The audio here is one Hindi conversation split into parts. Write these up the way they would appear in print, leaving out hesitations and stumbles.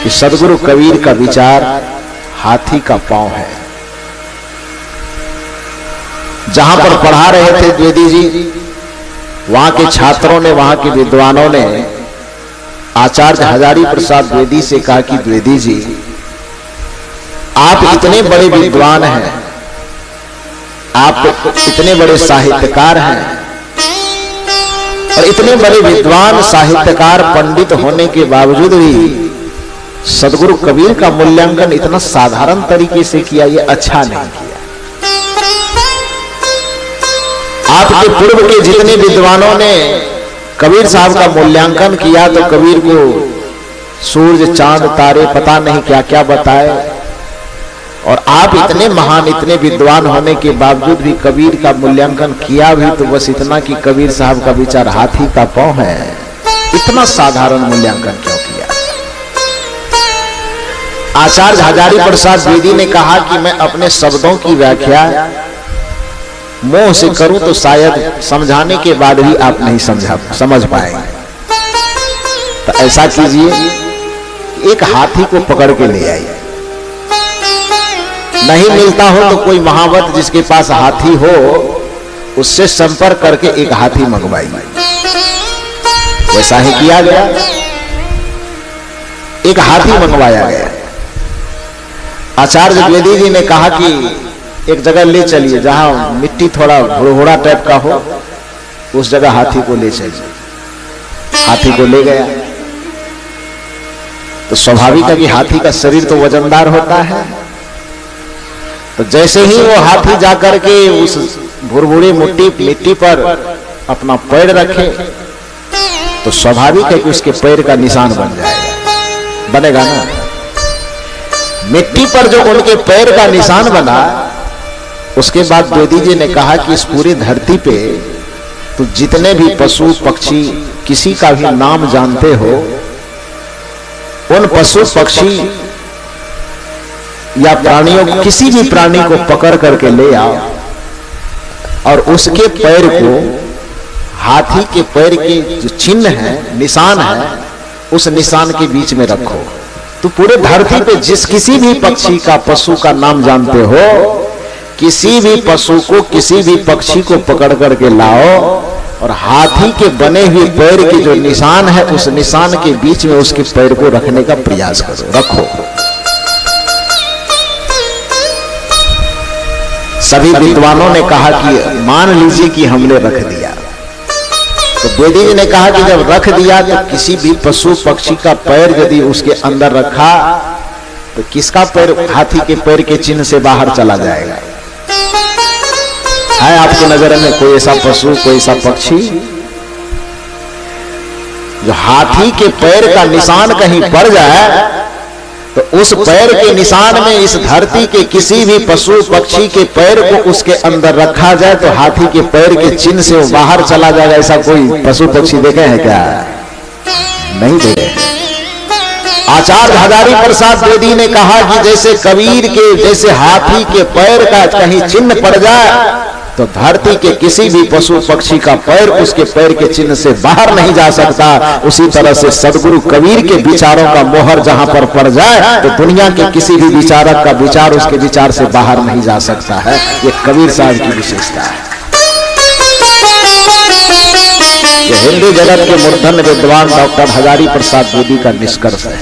कि सदगुरु कबीर का विचार हाथी का पांव है। जहां पर पढ़ा रहे थे द्विवेदी जी, वहां के छात्रों ने, वहां के विद्वानों ने आचार्य हजारी प्रसाद द्विवेदी से कहा कि द्विवेदी जी, आप इतने बड़े विद्वान हैं, आप इतने बड़े साहित्यकार हैं, और इतने बड़े विद्वान साहित्यकार पंडित होने के बावजूद भी सदगुरु कबीर का मूल्यांकन इतना साधारण तरीके से किया, ये अच्छा नहीं किया। आपके पूर्व के जितने विद्वानों ने कबीर साहब का मूल्यांकन किया तो कबीर को सूरज चांद तारे पता नहीं क्या क्या बताए, और आप इतने महान, इतने विद्वान होने के बावजूद भी कबीर का मूल्यांकन किया भी तो बस इतना कि कबीर साहब का विचार हाथी का पांव है। इतना साधारण मूल्यांकन क्यों किया? आचार्य हजारी प्रसाद द्विवेदी ने कहा कि मैं अपने शब्दों की व्याख्या मोह से करूं तो शायद समझाने के बाद भी आप नहीं समझ पाएंगे। तो ऐसा कीजिए, एक हाथी को पकड़ के ले आइए। नहीं मिलता हो तो कोई महावत जिसके पास हाथी हो उससे संपर्क करके एक हाथी मंगवाइए। वैसा ही किया गया, एक हाथी मंगवाया गया। आचार्य द्विवेदी जी ने कहा कि एक जगह ले चलिए जहां मिट्टी थोड़ा भुरभुरा टाइप का हो, उस जगह हाथी को ले चलिए। हाथी को ले गया तो स्वाभाविक है कि हाथी का शरीर तो वजनदार होता है। तो जैसे ही वो हाथी जाकर के उस भुरभुरी मिट्टी पर अपना पैर रखे तो स्वाभाविक है कि उसके पैर का निशान बन जाएगा, बनेगा ना। मिट्टी पर जो उनके पैर का निशान बना, उसके बाद द्विवेदी जी ने कहा कि इस पूरी धरती पे तो जितने भी पशु पक्षी किसी का भी नाम जानते हो, उन पशु पक्षी या प्राणियों, किसी भी प्राणी को पकड़ करके ले आओ और उसके पैर को हाथी के पैर के जो चिन्ह है, निशान है, उस निशान के बीच में रखो। तो पूरे धरती पे जिस किसी भी पक्षी का, पशु का नाम जानते हो, किसी भी पशु को, किसी भी पक्षी को पकड़ करके लाओ और हाथी के बने हुए पैर के जो निशान है, उस निशान के बीच में उसके पैर को रखने का प्रयास करो, रखो। सभी विद्वानों ने कहा कि मान लीजिए कि हमने रख दिया। तो द्विवेदी जी ने कहा कि जब रख दिया तो किसी भी पशु पक्षी का पैर यदि उसके अंदर रखा तो किसका पैर हाथी के पैर के चिन्ह से बाहर चला जाएगा? है आपकी नजर में कोई ऐसा पशु, कोई ऐसा पक्षी जो हाथी के पैर का निशान कहीं पड़ जाए तो उस पैर के निशान में इस धरती के किसी भी पशु पक्षी के पैर को उसके अंदर रखा जाए तो हाथी के पैर के चिन्ह से वो बाहर चला जाएगा? ऐसा कोई पशु पक्षी देखे हैं क्या? नहीं देखे। आचार्य हजारी प्रसाद द्विवेदी ने कहा कि जैसे कबीर के, जैसे हाथी के पैर का कहीं चिन्ह पड़ जाए तो धरती के किसी भी पशु पक्षी का पैर उसके पैर के चिन्ह से बाहर नहीं जा सकता, उसी तरह से सदगुरु कबीर के विचारों का मोहर जहां पर पड़ जाए तो दुनिया के किसी भी विचारक का विचार उसके विचार से बाहर नहीं जा सकता है। ये कबीर साहब की विशेषता है। ये हिंदू जगत के मूर्धन्य विद्वान डॉक्टर हजारी प्रसाद द्विवेदी का निष्कर्ष है।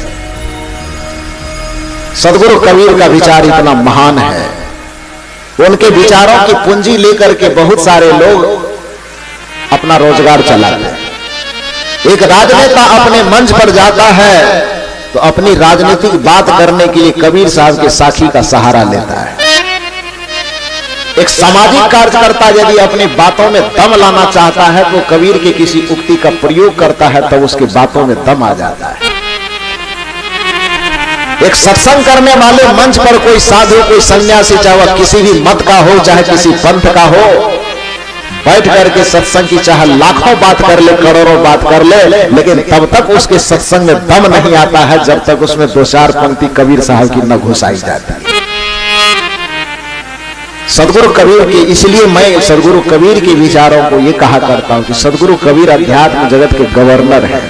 सदगुरु कबीर का विचार इतना महान है, उनके विचारों की पूंजी लेकर के बहुत सारे लोग अपना रोजगार चलाते हैं। एक राजनेता अपने मंच पर जाता है तो अपनी राजनीतिक बात करने के लिए कबीर साहब के साखी का सहारा लेता है। एक सामाजिक कार्यकर्ता यदि अपनी बातों में दम लाना चाहता है तो कबीर के किसी उक्ति का प्रयोग करता है तब उसकी बातों में दम आ जाता है। एक सत्संग करने वाले मंच पर कोई साधु, कोई सन्यासी, चाहे वह किसी भी मत का हो, चाहे किसी पंथ का हो, बैठ करके सत्संग की चाहे लाखों बात कर ले, करोड़ों बात कर ले, लेकिन तब तक उसके सत्संग में दम नहीं आता है जब तक उसमें दो चार पंक्ति कबीर साहब की न घुसाई जाती है। सदगुरु कबीर के, इसलिए मैं सदगुरु कबीर के विचारों को ये कहा करता हूं कि सदगुरु कबीर अध्यात्म जगत के गवर्नर हैं।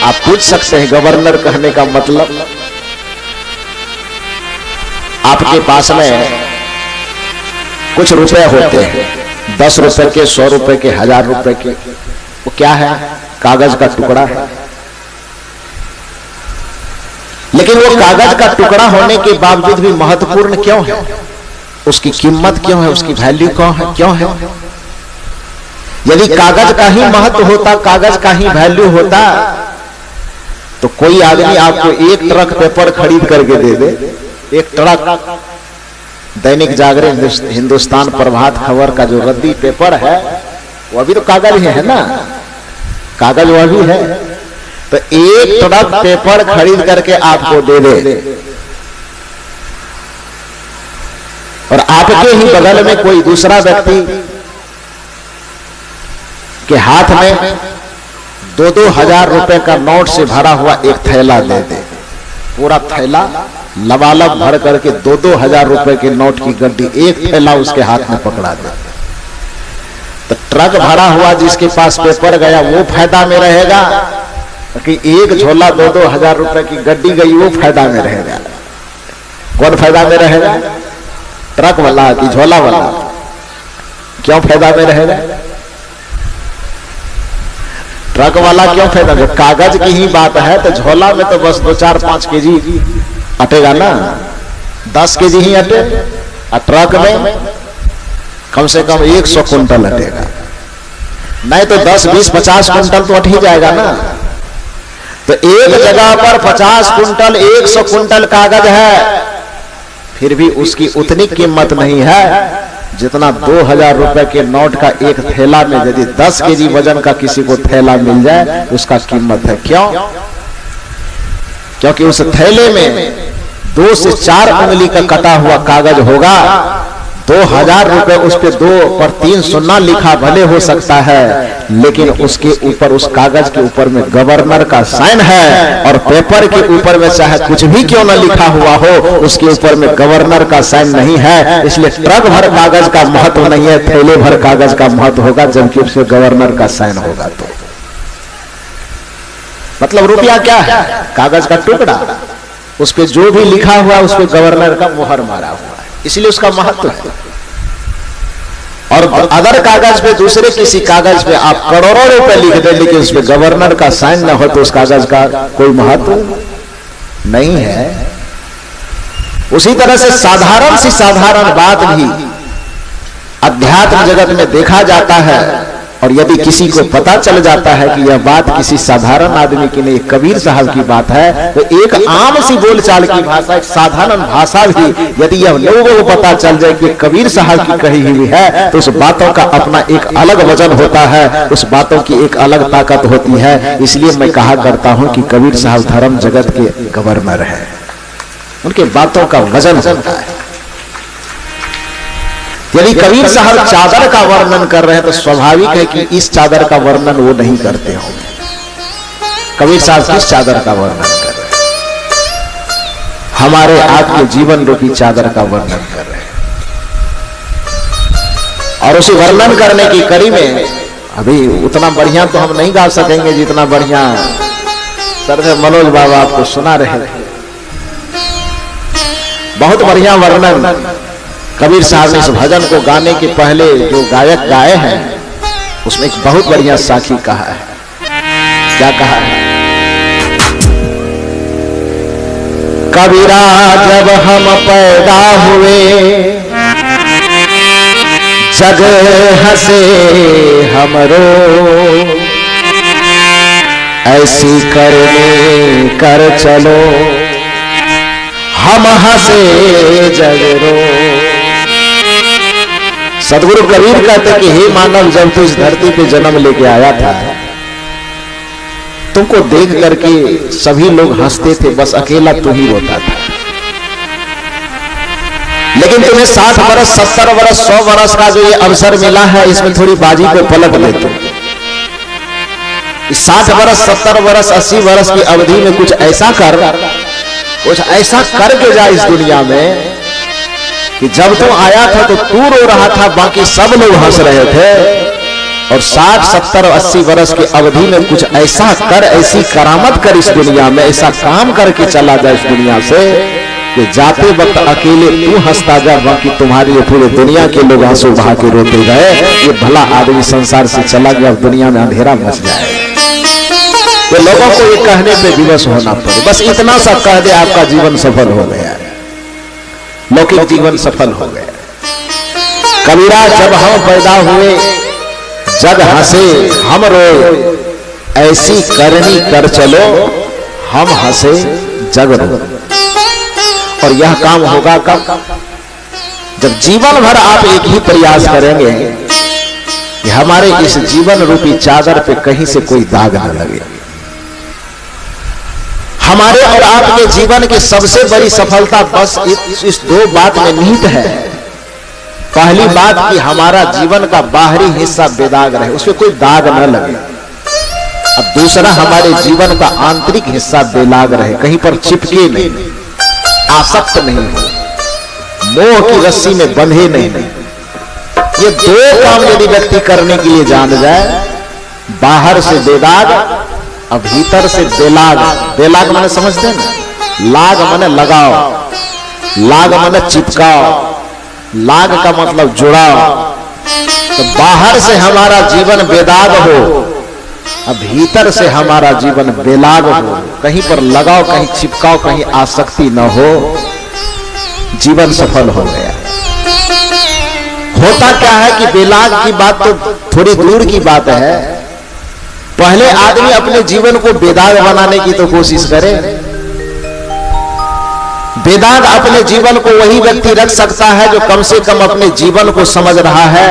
आप पूछ सकते हैं गवर्नर कहने का मतलब? आपके पास में कुछ रुपए होते हैं, 10 रुपए के, 100 रुपए के, 1000 रुपए के, वो क्या है? कागज का टुकड़ा है। लेकिन वो कागज का टुकड़ा होने के बावजूद भी महत्वपूर्ण क्यों है? उसकी कीमत क्यों है? उसकी वैल्यू क्यों है? यदि कागज का ही महत्व होता, कागज का ही वैल्यू होता, तो कोई आदमी आपको 1 ट्रक पेपर खरीद करके दे दे। 1 ट्रक दैनिक जागरण, हिंदुस्तान, प्रभात खबर का जो रद्दी पेपर है वो भी तो कागज ही है ना, कागज वह भी है। तो 1 ट्रक पेपर खरीद करके आपको दे दे और आपके ही बगल में कोई दूसरा व्यक्ति के हाथ में 2-2 हजार रुपए का नोट से भरा हुआ एक थैला दे दे, पूरा थैला लबालब भर करके 2-2 हजार रुपए के नोट की गड्डी एक थैला उसके हाथ में पकड़ा दे, तो ट्रक भरा हुआ जिसके पास पेपर गया वो फायदा में रहेगा कि एक झोला 2-2 हजार रुपए की गड्डी गई वो फायदा में रहेगा? कौन फायदा में रहेगा? ट्रक वाला कि झोला वाला? क्यों फायदा में रहेगा? ट्रक वाला क्यों फायदा में? कागज की ही बात है तो झोला में तो बस 2-4-5 केजी अटेगा ना, 10 केजी ही अटे, और ट्रक में कम से कम 100 कुंटल अटेगा, नहीं तो 10, 20, 50 कुंटल तो अट ही जाएगा ना। तो एक जगह पर 50 कुंटल, 100 कुंटल कागज है, फिर भी उसकी उतनी कीमत नहीं है जितना 2000 रुपए के नोट का एक थैला में यदि 10 केजी वजन का किसी को थैला मिल जाए उसका कीमत है। क्यों? क्योंकि उस थैले में 2 से 4 उंगली का कटा हुआ कागज होगा। 2000 रुपए उस पे 2 पर 3 सुन्ना लिखा भले हो सकता है, लेकिन उसके ऊपर, उस कागज के ऊपर में गवर्नर का साइन है, और पेपर के ऊपर में चाहे कुछ भी क्यों न लिखा हुआ हो उसके ऊपर में गवर्नर का साइन नहीं है। इसलिए ट्रक भर कागज का महत्व नहीं है, थैले भर कागज का महत्व होगा, जबकि उसमें गवर्नर का साइन होगा। तो मतलब रुपया क्या है? कागज का टुकड़ा, उस पे जो भी लिखा हुआ उस पे गवर्नर का मुहर मारा हुआ है, इसलिए उसका महत्व है। और अदर कागज पे, दूसरे किसी कागज पे आप करोड़ों रुपए लिख दे, लेकिन उस पे गवर्नर का साइन न हो तो उस कागज का कोई महत्व नहीं है। उसी तरह से साधारण सी साधारण बात भी अध्यात्म जगत में देखा जाता है, और यदि किसी को पता चल जाता है कि यह बात किसी साधारण आदमी की नहीं, कबीर साहब की बात है, तो एक आम सी बोलचाल की भाषा, एक साधारण भाषा भी यदि यह लोगों को पता चल जाए कि कबीर साहब की कही हुई है, तो उस बातों का अपना एक अलग वजन होता है, उस बातों की एक अलग ताकत होती है। इसलिए मैं कहा करता हूं कि कबीर साहब धर्म जगत के गवर्नर है, उनके बातों का वजन होता है। यदि कबीर साहब चादर का वर्णन कर रहे हैं तो स्वाभाविक है कि इस चादर का वर्णन वो नहीं करते होंगे। कबीर साहब किस चादर का वर्णन कर रहे हैं? हमारे आत्म जीवन रूपी चादर का वर्णन कर रहे हैं। और उसी वर्णन करने की कड़ी में अभी उतना बढ़िया तो हम नहीं गा सकेंगे जितना बढ़िया सर मनोज बाबा आपको सुना रहे थे। बहुत बढ़िया वर्णन कबीर साहब ने इस भजन को गाने के पहले जो गायक गाए हैं उसमें एक बहुत बढ़िया साखी कहा है। क्या कहा है? कबीरा जब हम पैदा हुए जग हंसे हमरो, ऐसी करने कर चलो हम हंसे जग रो। सदगुरु कबीर कहते कि हे मानव, जब तू इस धरती पे जन्म लेके आया था तुमको देख करके सभी लोग हंसते थे, बस अकेला तू ही रोता था। लेकिन तुम्हें 60 वर्ष 70 वर्ष 100 वर्ष का जो ये अवसर मिला है, इसमें थोड़ी बाजी पे पलट ले तुम। इस 60 वर्ष 70 वर्ष 80 वर्ष की अवधि में कुछ ऐसा करके जा इस दुनिया में कि जब तू आया था तो तू रो रहा था, बाकी सब लोग हंस रहे थे। और 60, 70 और 80 वर्ष की अवधि में कुछ ऐसा कर, ऐसी करामत कर इस दुनिया में, ऐसा काम करके चला जाए इस दुनिया से कि जाते वक्त अकेले तू हंसता जा, बाकी तुम्हारी पूरे दुनिया के लोग आंसू बहा के रोते गए। ये भला आदमी संसार से चला गया, दुनिया में अंधेरा मच जाए। तो लोगों को ये कहने पे विवश होना पड़े, बस इतना सा कह दे आपका जीवन सफल हो गया, लौकिक जीवन सफल हो गया। कबीरा जब हम पैदा हुए जग हंसे हम रोए, ऐसी करनी कर चलो हम हंसे जग रोए। और यह काम होगा कब? जब जीवन भर आप एक ही प्रयास करेंगे कि हमारे इस जीवन रूपी चादर पे कहीं से कोई दाग न लगे। हमारे और आपके जीवन की सबसे बड़ी सफलता बस इस दो बात में निहित है। पहली बात कि हमारा जीवन का बाहरी हिस्सा बेदाग रहे, उसमें कोई दाग न लगे। अब दूसरा, हमारे जीवन का आंतरिक हिस्सा बेदाग रहे, कहीं पर चिपके नहीं, आसक्त नहीं हो, मोह की रस्सी में बंधे नहीं। ये दो काम यदि व्यक्ति करने के लिए जान जाए, बाहर से बेदाग और भीतर से बेलाग। बेलाग माने समझते हैं ना? लाग माने लगाओ, लाग माने चिपकाओ, लाग का मतलब जुड़ाओ। तो बाहर से हमारा जीवन बेदाग हो, अब भीतर से हमारा जीवन बेलाग हो, कहीं पर लगाओ, कहीं चिपकाओ, कहीं आसक्ति न हो, जीवन सफल हो गया। होता क्या है कि बेलाग की बात तो थोड़ी दूर की बात है, पहले आदमी अपने जीवन को बेदाग बनाने की तो कोशिश करे। बेदाग अपने जीवन को वही व्यक्ति रख सकता है जो कम से कम अपने जीवन को समझ रहा है,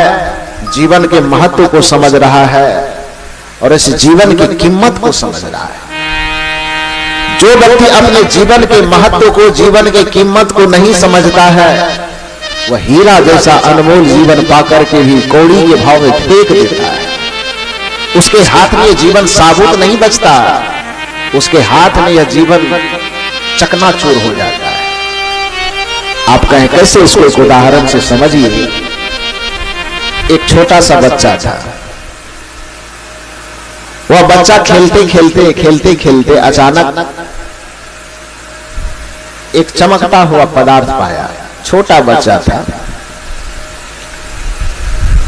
जीवन के महत्व को समझ रहा है और इस जीवन की कीमत को समझ रहा है। जो व्यक्ति अपने जीवन के महत्व को, जीवन की कीमत को नहीं समझता है, वह हीरा जैसा अनमोल जीवन पाकर के भी कौड़ी के भाव में फेंक देता है। उसके हाथ में यह जीवन साबुत नहीं बचता, उसके हाथ में यह जीवन चकनाचूर हो जाता है। आप कहें कैसे? इसको एक उदाहरण से समझिए। एक छोटा सा बच्चा था, वह बच्चा खेलते खेलते अचानक एक चमकता हुआ पदार्थ पाया। छोटा बच्चा था,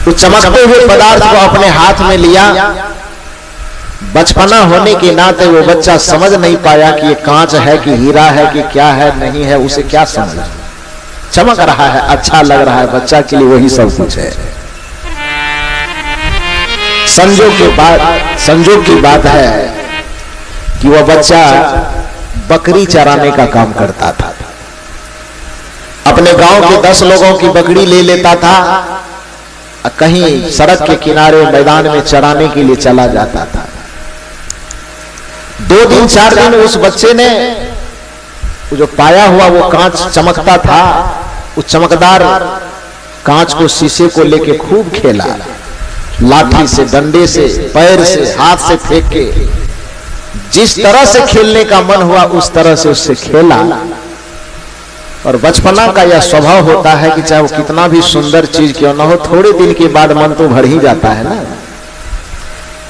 वो चमकते हुए पदार्थ को अपने हाथ में लिया। बचपना होने के नाते वो बच्चा समझ नहीं पाया कि ये कांच है कि हीरा है कि क्या है, नहीं है, उसे क्या समझ। चमक रहा है, अच्छा लग रहा है, बच्चा के लिए वही सब कुछ है। संजोग की बात है कि वह बच्चा बकरी चराने का काम करता था। अपने गांव के 10 लोगों की बकरी ले लेता था, कहीं सड़क के किनारे मैदान में चराने के लिए चला जाता था। 2 दिन 4 दिन उस बच्चे ने जो पाया हुआ वो कांच चमकता था, उस चमकदार कांच को, शीशे को लेके खूब खेला। लाठी से, डंडे से, पैर से, हाथ से फेंक के जिस तरह से खेलने का मन हुआ उस तरह से उससे खेला। और बचपना का यह स्वभाव होता है कि चाहे वो कितना भी सुंदर चीज क्यों ना हो, थोड़े दिन के बाद मन तो भर ही जाता है ना।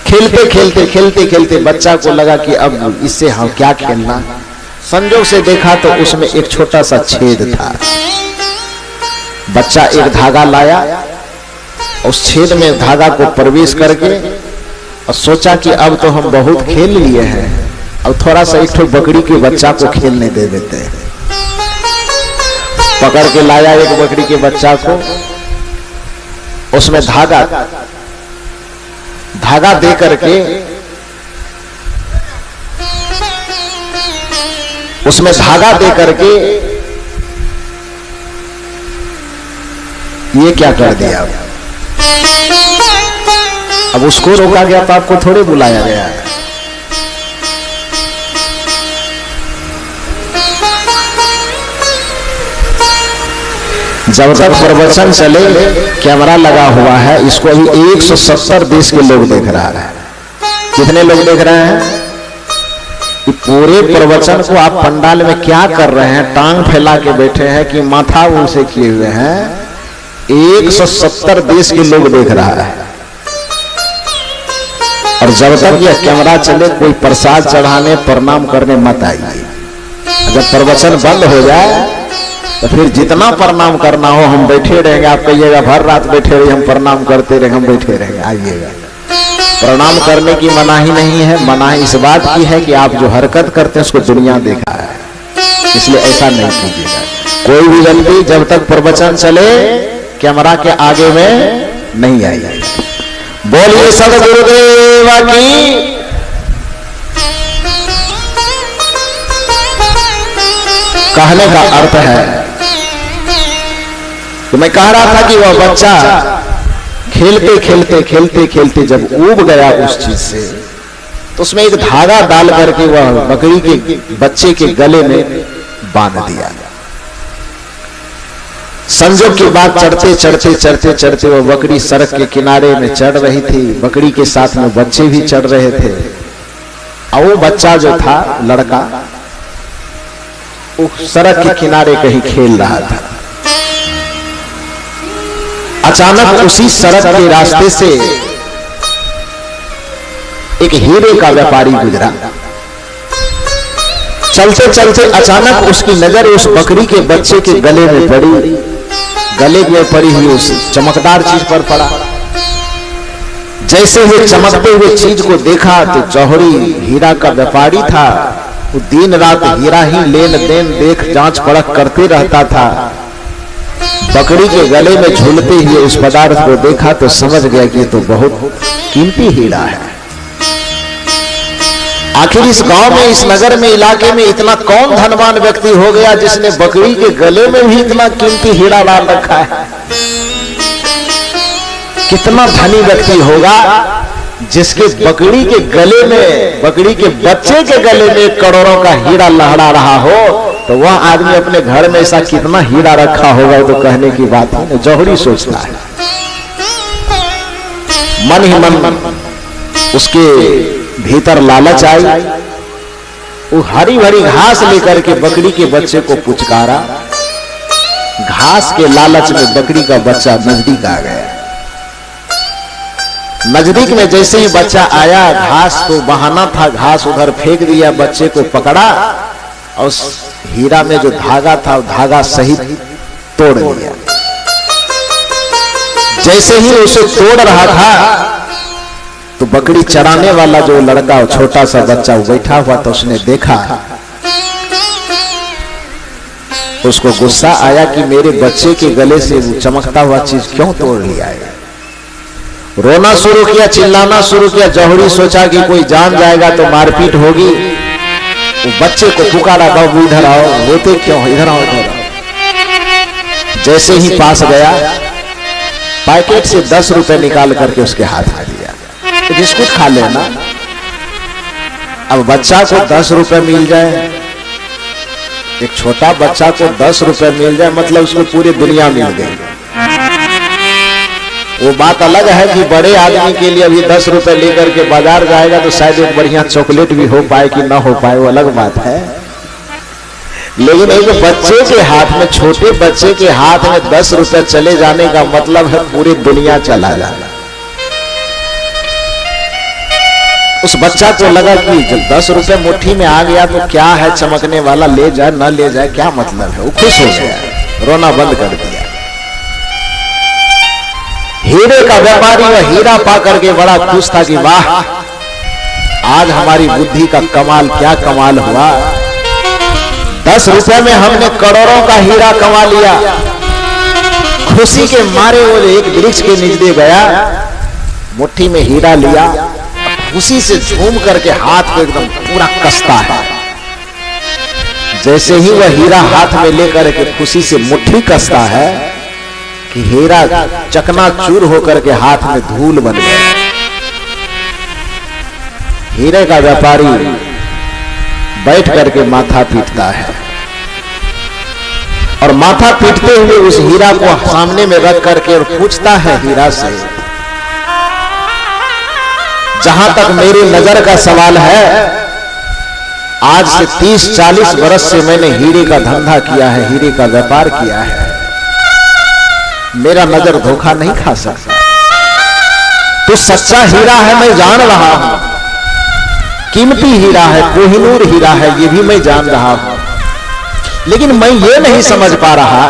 खेलते खेलते बच्चा को लगा कि अब इससे हम क्या खेलना। संजोग से देखा तो उसमें एक छोटा सा छेद था। बच्चा एक धागा लाया, उस छेद में धागा को प्रवेश करके और सोचा कि अब तो हम बहुत खेल लिए हैं, अब थोड़ा सा एक बकरी के बच्चा को खेलने दे देते हैं। पकड़ के लाया एक बकरी के बच्चा को, उसमें धागा दे करके ये क्या कर दिया। अब उसको रोका गया तो आपको थोड़े बुलाया गया है। जब तक प्रवचन चले, कैमरा लगा हुआ है, इसको अभी 170 देश के लोग देख रहा है। कितने लोग देख रहे हैं? कि पूरे प्रवचन को आप पंडाल में क्या कर रहे हैं, टांग फैला के बैठे हैं कि माथा ऊंचे किए हुए हैं। 170 देश के लोग देख रहा है। और जब तक यह कैमरा चले कोई प्रसाद चढ़ाने प्रणाम करने मत आइए। जब प्रवचन बंद हो जाए तो फिर जितना प्रणाम करना हो हम बैठे रहेंगे। आप कहिएगा भर रात बैठे रहिए, हम प्रणाम करते रहेंगे, हम बैठे रहेंगे। आइएगा, प्रणाम करने की मनाही नहीं है। मनाही इस बात की है कि आप जो हरकत करते हैं उसको दुनिया देखा है, इसलिए ऐसा नहीं कीजिएगा। कोई भी व्यक्ति जब तक प्रवचन चले कैमरा के आगे में नहीं आइए। बोलिए सदगुरुदेव की। कहने का अर्थ है कि मैं कह रहा था कि वह बच्चा खेलते खेलते खेलते खेलते जब ऊब गया उस चीज से, तो उसमें एक धागा डाल करके वह बकरी के बच्चे के गले में बांध दिया। संजोग की बात चढ़ते चढ़ते चढ़ते चढ़ते वह बकरी सड़क के किनारे में चढ़ रही थी। बकरी के साथ में बच्चे भी चढ़ रहे थे और वो बच्चा जो था लड़का वो सड़क के किनारे कहीं खेल रहा था। अचानक उसी सड़क के रास्ते से एक हीरे का व्यापारी गुजरा। चलते चलते अचानक उसकी नजर उस बकरी के बच्चे के गले में पड़ी। गले में पड़ी हुई उस चमकदार चीज पर पड़ा। जैसे ही चमकते हुए चीज को देखा तो जौहरी हीरा का व्यापारी था। वो दिन रात हीरा ही लेन देन देख जांच परख करते रहता था। बकरी के गले में झूलते हुए उस पदार्थ को देखा तो समझ गया कि ये तो बहुत कीमती हीरा है। आखिर इस गांव में, इस नगर में, इलाके में इतना कौन धनवान व्यक्ति हो गया जिसने बकरी के गले में भी इतना कीमती हीरा डाल रखा है? कितना धनी व्यक्ति होगा जिसके बकरी के गले में, बकरी के बच्चे के गले में करोड़ों का हीरा लहरा रहा हो, तो वह आदमी अपने घर में ऐसा कितना हीरा रखा होगा तो कहने की बात है। जौहरी सोचता है। मन ही मन उसके भीतर लालच आई। वो हरी भरी घास लेकर के बकरी के बच्चे को पुचकारा। घास के लालच में बकरी का बच्चा नजदीक आ गया। नजदीक में जैसे ही बच्चा आया, घास तो बहाना था, घास उधर फेंक दिया, बच्चे को पकड़ा और उस हीरा में जो धागा था वो धागा सहित तोड़ दिया। जैसे ही उसे तोड़ रहा था तो बकरी चराने वाला जो लड़का, छोटा सा बच्चा वो बैठा हुआ था, उसने देखा। उसको गुस्सा आया कि मेरे बच्चे के गले से वो चमकता हुआ चीज क्यों तोड़ लिया है। रोना शुरू किया, चिल्लाना शुरू किया। जौहरी सोचा कि कोई जान जाएगा तो मारपीट होगी। वो बच्चे को पुकारा, बाबू इधर आओ। रोते क्यों, इधर आओ, इधर आओ। जैसे ही पास गया, पैकेट से 10 रुपए निकाल करके उसके हाथ में दिया। बिस्कुट खा लेना। अब बच्चा को 10 रुपए मिल जाए, एक छोटा बच्चा को 10 रुपए मिल जाए मतलब उसको पूरी दुनिया मिल गई। वो बात अलग है कि बड़े आदमी के लिए अभी 10 रुपए लेकर के बाजार जाएगा तो शायद एक बढ़िया चॉकलेट भी हो पाए कि ना हो पाए, वो अलग बात है। लेकिन एक बच्चे के हाथ में, छोटे बच्चे के हाथ में 10 रुपए चले जाने का मतलब है पूरी दुनिया चला जाना। उस बच्चा को लगा कि जब 10 रुपए मुट्ठी में आ गया तो क्या है, चमकने वाला, ले जाए ना ले जाए क्या मतलब है। वो खुश हो गया, रोना बंद कर दिया। हीरे का व्यापारी वह हीरा पा करके बड़ा खुश था कि वाह, आज हमारी बुद्धि का कमाल, क्या कमाल हुआ। 10 रुपए में हमने करोड़ों का हीरा कमा लिया। खुशी के मारे वो एक वृक्ष के नीचे गया, मुट्ठी में हीरा लिया, खुशी से झूम करके हाथ को एकदम पूरा कसता है। जैसे ही वह हीरा हाथ में लेकर के खुशी से मुट्ठी कसता है कि हीरा चकनाचूर होकर के हाथ में धूल बन गया। हीरे का व्यापारी बैठ करके माथा पीटता है और माथा पीटते हुए उस हीरा को सामने में रख करके और पूछता है हीरा से, जहां तक मेरी नजर का सवाल है, आज से 30-40 वर्ष से मैंने हीरे का धंधा किया है, हीरे का व्यापार किया है, मेरा नजर धोखा नहीं खा सकता। तो सच्चा हीरा है मैं जान रहा हूं, कीमती हीरा है, कोहिनूर हीरा है, ये भी मैं जान रहा हूं, लेकिन मैं ये नहीं समझ पा रहा